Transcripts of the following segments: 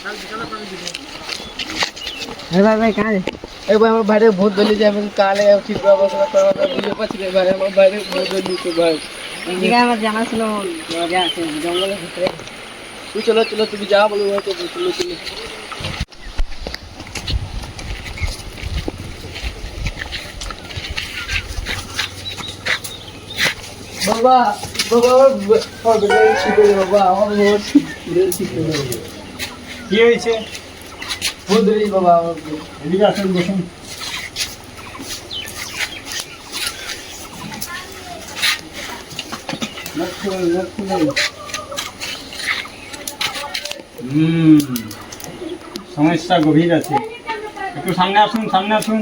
ভাই ভাই কাজ এই ভাই আমার বাইরে ভূত ধরে যাবে কালে ঠিক ব্যবস্থা করবা বুঝতে পারছি রে ভাই আমার বাইরে ভূত ধরে তো ভাই ঠিক আমার জানা ছিল মজা আছে জঙ্গলের ভিতরে তুই চলো চলো তুমি যা বলো ভাই চলো চলো চলো বাবা বাবা বাবা আমার কি হয়েছে? ভূত ধরে বাবা আমার এদিকে আসুন, বসুন। সমস্যা গভীর আছে, একটু সামনে আসুন, সামনে আসুন।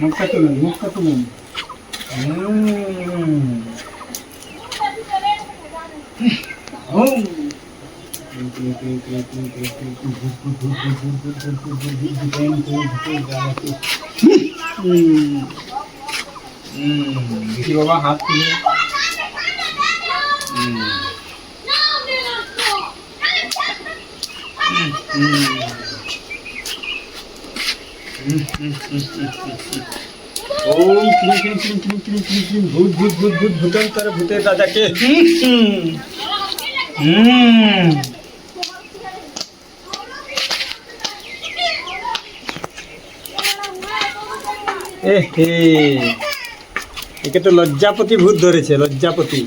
মুখটা তুলুন, মুখটা তুলুন। দেখি বাবা, হাত তুলে। ওম ক্লিং ক্লিং ক্লিং ক্লিং ক্লিং ক্লিং ক্লিং ভূত ভূত ভূত ভূত ভূতান্তর ভূতের দাদাকে। একে তো লজ্জাপতি ভূত ধরেছে, লজ্জাপতি।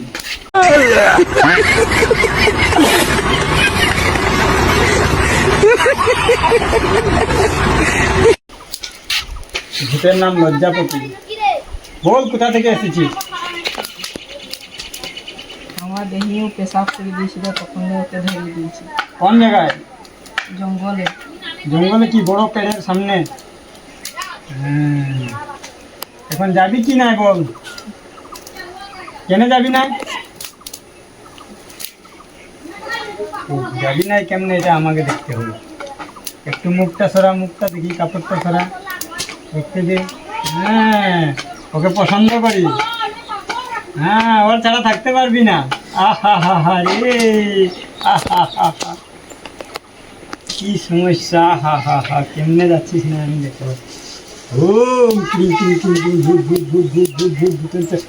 ভূতের নাম লজ্জাপতি। বল, কোথা থেকে এসেছিস? আমার দেহিও পেশাব করে দিয়েছিল, তখন ওকে ধরে দিয়েছি। কোন জায়গায়? জঙ্গলে। জঙ্গলে কি বড় পেড়ের সামনে? এখন যাবি কি না বল? কেন যাবি না? যাবি না কেমনে, এটা আমাকে দেখতে হবে। একটু মুখটা সরা, মুখটা দেখি, কাপড়টা সরা, দেখতে দে। হ্যাঁ, ওকে পছন্দ করি। হ্যাঁ, ওর ছাড়া থাকতে পারবি না। আহা হা হা রে, আহা হা হা, কি সমস্যা। হা হা হা, কেমনে যাচ্ছিস না আমি দেখতে পাচ্ছি। ওম ক্রিং ক্রিং ক্রিং ক্রিং ভূত ভূত ভূত ভূত ভূত ভূত ভূত।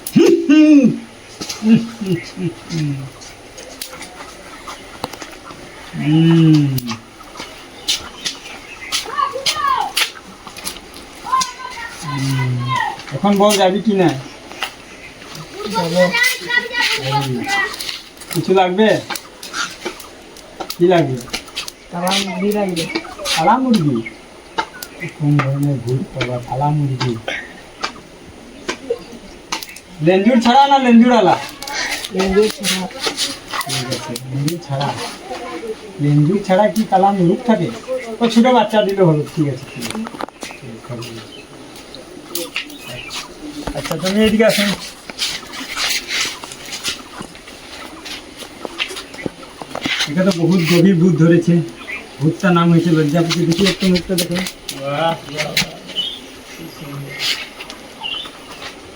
এখন বল, যাবি কি না? কিছু লাগবে? কি লাগবে? কালা মুরগি লাগবে। কালা মুরগি? কোন ধরনের ভূত পাবা কালা মুরগি? লেঞ্জুর ছাড়া না লেঞ্জুর আলা? লেঞ্জুর ছাড়া। ঠিক আছে, লেঞ্জুর ছাড়া। লেঞ্জুর ছাড়া কি কালা মুরগ থাকে? ও ছোটো বাচ্চা দিলে হলো। ঠিক আছে, ঠিক আছে। আচ্ছা, তুমি এদিকে আসুন। এটা তো বহুত গভীর ভূত ধরেছে। ভূতটার নাম হয়েছে লজ্জাপতি। দেখি একটু মুখটা দেখো।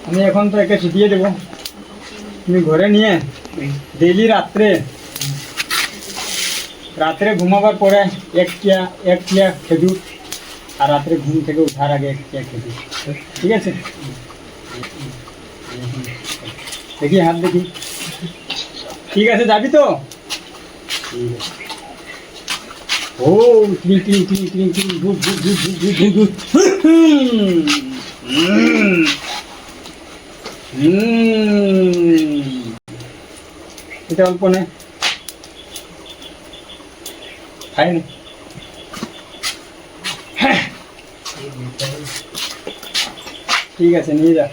আমি এখন তো একে ছুটিয়ে দেবো। তুমি ঘরে নিয়ে ডেইলি রাত্রে ঘুমাবার পরে এক টিয়া খেজুর, আর রাত্রে ঘুম থেকে ওঠার আগে এক টিয়া খেজুর। ঠিক আছে? দেখি হাত দেখি। ঠিক আছে, যাবি তো? ঠিক আছে। ও ক্লিং ক্লিং ক্লিং ক্লিং ক্লিং ভূত ভূত ভূত ভূত ভূত ভূত। এটা অল্প নে, খাইনি। ঠিক আছে, নিয়ে যা।